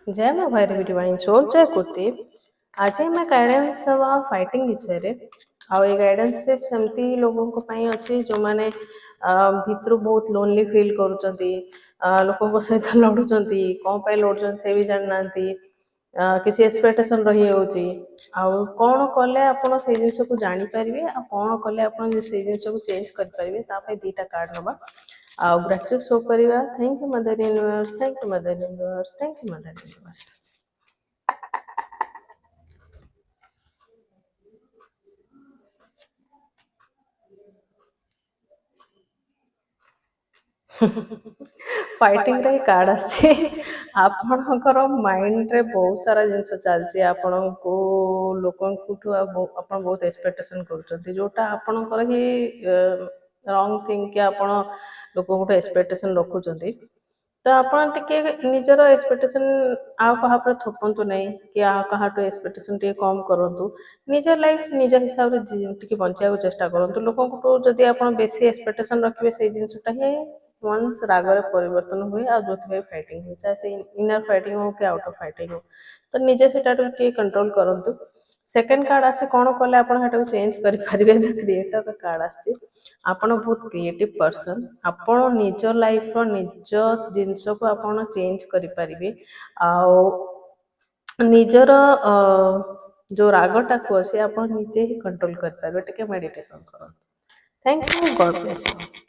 जय माँ Bhairavi divine soul जय कुर्ती आज मैं गाइडेंस दवा फाइटिंग विषय रे आ ये गाइडेंस सिर्फ सेमती लोगों को पाई अच्छे जो माने भितर बहुत लोनली फील करूचंती लोगों सहित लड़ुचंती कौन पे लड़ुचंती से भी जानना किसी एक्सपेक्टेशन रही होची आउ कौन कले आपण से जिंस को जानी परिबे आ कौन कले आपण से जिंस को चेंज कर परिबे ता पे दीटा कार्ड नबा आ ग्रेचुइट शो करिवा thank you mother universe thank you mother universe thank you mother universe fighting रे कार्ड आछे आपणकर माइंड रे बहुत सारा जिंस चलची आपण को लोकन कुठु आपण बहुत एक्सपेक्टेशन करछथि जोटा आपणकर ही रॉन्ग थिंग कि आपण लोक को एक्सपेक्टेशन रखुचंती तो आपण टिके निजर एक्सपेक्टेशन आ कहा पर थपंतु नै कि आ कहा तो एक्सपेक्टेशन टिके कम करंतु निज लाइफ निज हिसाब रे टिके बंचिया को चेष्टा करंतु लोक को जदी आपण बेसी एक्सपेक्टेशन रखिबे से जिंसटा ही वंस रागर परिवर्तन हुए आ जोथबे फाइटिंग हुए चाहे से इनर फाइटिंग हो कि आउटर फाइटिंग हो तो निजे सेटा टिके कंट्रोल करंतु सेकंड कार्ड आसे कोन कले आपण हेटा चेंज करि परिबे द क्रिएटर द कार्ड आसे आपण बहुत क्रिएटिव पर्सन आपण निज लाइफ रो निज जिंस को आपण चेंज करि परिबे आ निजर जो रागटा को अछि आपण निजे ही कंट्रोल कर परिबे टिके मेडिटेशन करन thank you God bless you.